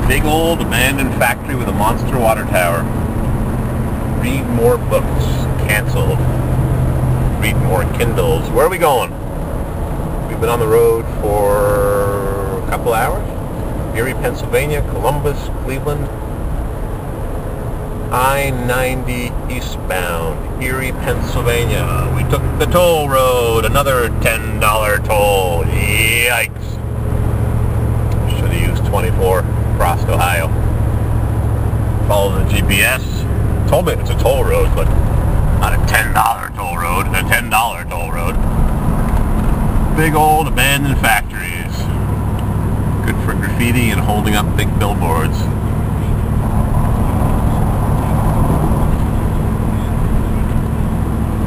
Big old abandoned factory with a monster water tower. Read more books. Canceled. Read more Kindles. Where are we going? We've been on the road for a couple hours. Erie, Pennsylvania, Columbus, Cleveland. I-90 eastbound, Erie, Pennsylvania. We took the toll road, another $10 toll. Yikes. Should have used 24 across Ohio. Follow the GPS. Told me it's a toll road, but not a $10 toll road, a $10 toll road. Big old abandoned factories. Good for graffiti and holding up big billboards.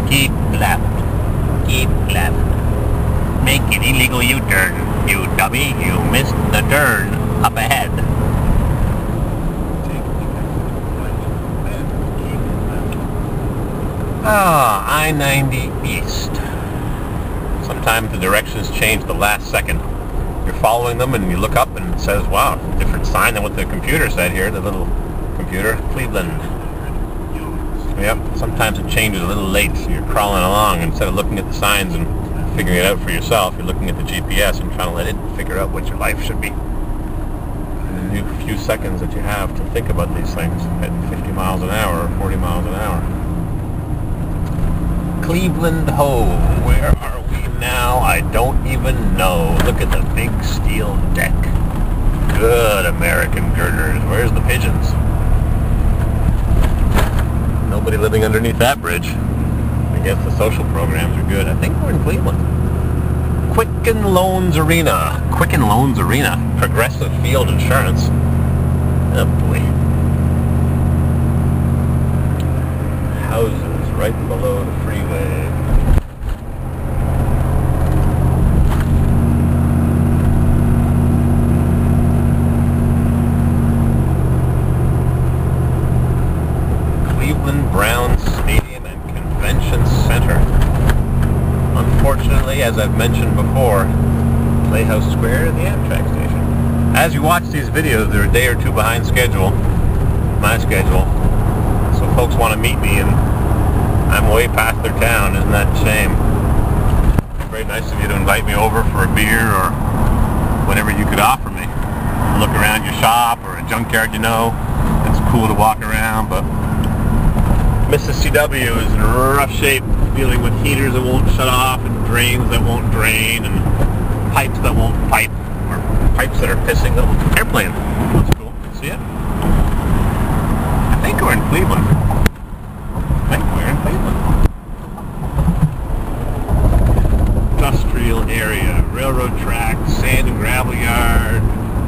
Keep left. Keep left. Make an illegal U-turn. You dummy, you missed the turn up ahead. I-90 East. Sometimes the directions change the last second. You're following them and you look up and it says, wow, it's a different sign than what the computer said here, the little computer. Cleveland. Yep, sometimes it changes a little late, so you're crawling along instead of looking at the signs and figuring it out for yourself. You're looking at the GPS and trying to let it figure out what your life should be. In the few seconds that you have to think about these things at 50 miles an hour or 40 miles an hour. Cleveland Ho, where are we now? I don't even know. Look at the big steel deck. Good American girders. Where's the pigeons? Nobody living underneath that bridge. I guess the social programs are good. I think we're in Cleveland. Quicken Loans Arena. Quicken Loans Arena. Progressive Field Insurance. Oh boy. Houses right below the freeway. Browns Stadium and Convention Center. Unfortunately, as I've mentioned before, Playhouse Square and the Amtrak station. As you watch these videos, they're a day or two behind schedule, my schedule. So folks want to meet me and I'm way past their town. Isn't that a shame? Very nice of you to invite me over for a beer or whatever you could offer me. Look around your shop or a junkyard, you know. It's cool to walk around, but Mrs. CW is in rough shape, dealing with heaters that won't shut off and drains that won't drain and pipes that won't pipe, or pipes that are pissing. Airplane. That's cool. See it? I think we're in Cleveland. Industrial area, railroad tracks, sand and gravel yard,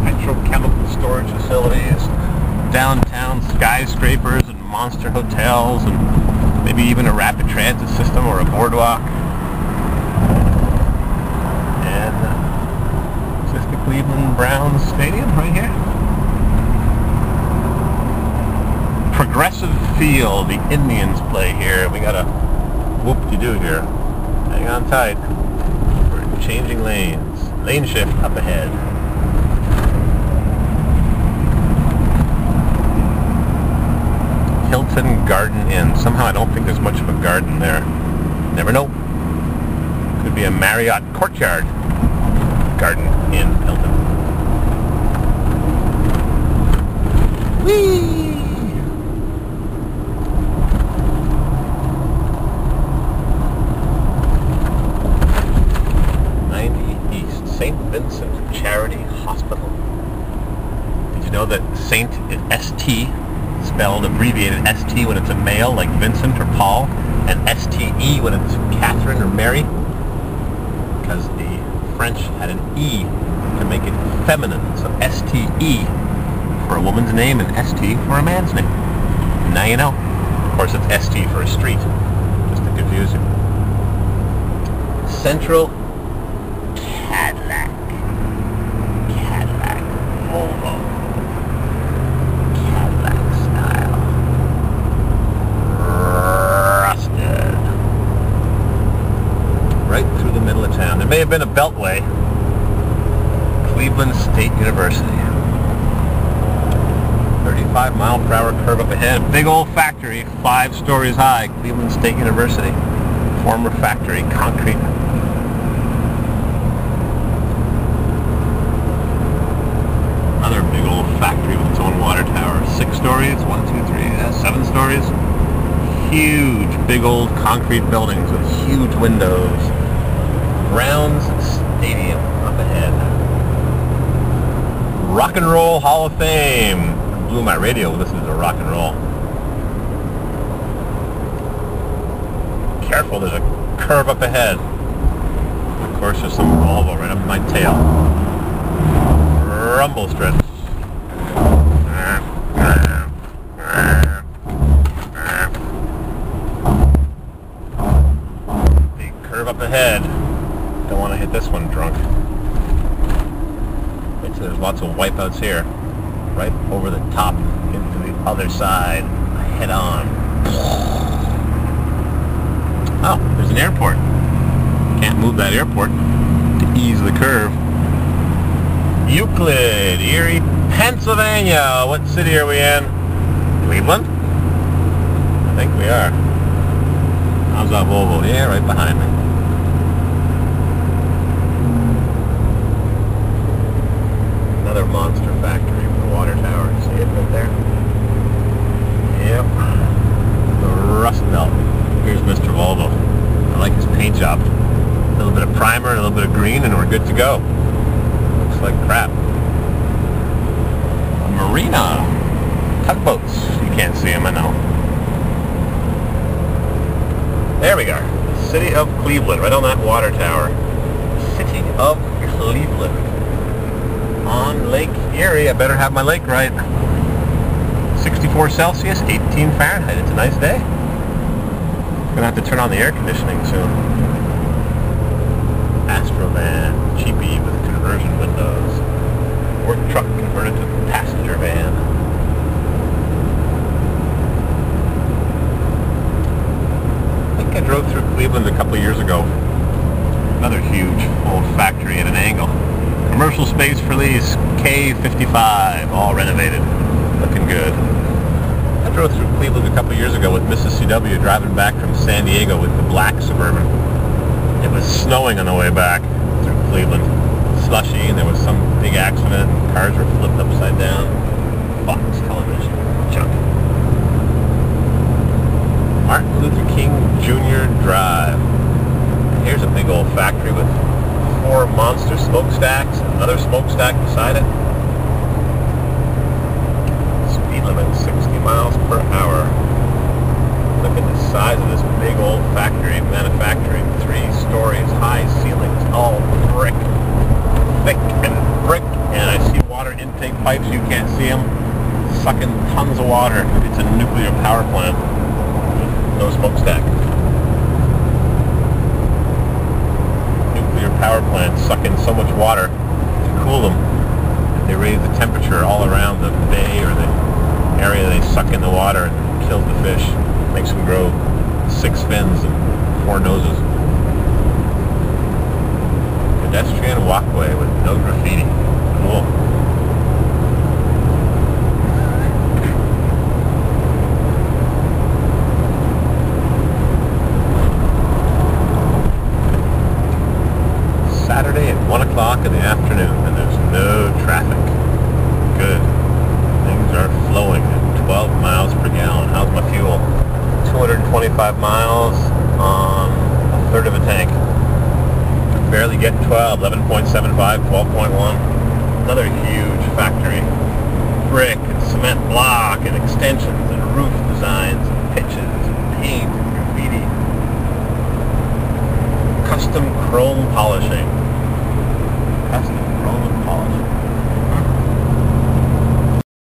petrochemical storage facilities, downtown skyscrapers and monster hotels, and maybe even a rapid transit system or a boardwalk. And is this the Cleveland Browns Stadium right here? Progressive Field, the Indians play here. We got a whoop-de-doo here. Hang on tight. We're changing lanes. Lane shift up ahead. Hilton Garden Inn. Somehow I don't think there's much of a garden there. Never know. Could be a Marriott Courtyard Garden Inn, Hilton. Whee! St. Vincent Charity Hospital. Did you know that Saint is S-T, spelled abbreviated S-T when it's a male, like Vincent or Paul, and S-T-E when it's Catherine or Mary? Because the French had an E to make it feminine, so S-T-E for a woman's name and S-T for a man's name. Now you know. Of course it's S-T for a street, just to confuse you. Central Cadillac. Volvo. Cadillac style. Rusted. Right through the middle of town. There may have been a beltway. Cleveland State University. 25-mile-per-hour curve up ahead. Big old factory, 5 stories high, Cleveland State University. Former factory, concrete. Another big old factory with its own water tower. 6 stories, 1, 2, 3, 7 stories. Huge, big old concrete buildings with huge windows. Browns Stadium up ahead. Rock and Roll Hall of Fame. Blew my radio listening to rock and roll. Careful, there's a curve up ahead. Of course, there's some Volvo right up my tail. Rumble strip. Big curve up ahead. Don't want to hit this one drunk. Wait till there's lots of wipeouts here. Right over the top into the other side. Head on. Oh, there's an airport. Can't move that airport to ease the curve. Euclid, Erie, Pennsylvania. What city are we in? Cleveland? I think we are. How's that Volvo? Yeah, right behind me. Another monster factory with a water tower. See it right there? Yep. The Rust Belt. Here's Mr. Volvo. I like his paint job. A little bit of primer and a little bit of green and we're good to go. Looks like crap. A marina. Tugboats. You can't see them, I know. There we are. City of Cleveland, right on that water tower. City of Cleveland. On Lake Erie. I better have my lake right. 64 Celsius, 18 Fahrenheit. It's a nice day. Gonna have to turn on the air conditioning soon. Astrovan, cheapy with conversion windows. Work truck converted to passenger van. I think I drove through Cleveland a couple of years ago. Another huge old factory at an angle. Commercial space for lease, K55, all renovated. Looking good. I drove through Cleveland a couple years ago with Mrs. CW driving back from San Diego with the black Suburban. It was snowing on the way back through Cleveland. Slushy, and there was some big accident. Cars were flipped upside down. Fox television. Junk. Martin Luther King Jr. Drive. And here's a big old factory with 4 monster smokestacks, another smokestack beside it. Speed limit 60 miles per hour. Look at the size of this big old factory, manufacturing, 3 stories, high ceilings, all brick, thick and brick, and I see water intake pipes, you can't see them, sucking tons of water. It's a nuclear power plant, no smokestack. Nuclear power plant sucking so much water to cool them. They raise the temperature all around the bay or the area they suck in the water and kills the fish. Makes them grow 6 fins and 4 noses. Pedestrian walkway with no graffiti. Cool. Saturday at 1 o'clock in the afternoon and there's no traffic. Good. Things are flowing at 12 miles per gallon. How's my fuel? 225 miles on a third of a tank. Barely get 12, 11.75, 12.1. Another huge factory. Brick and cement block and extensions and roof designs and pitches and paint and graffiti. Custom chrome polishing.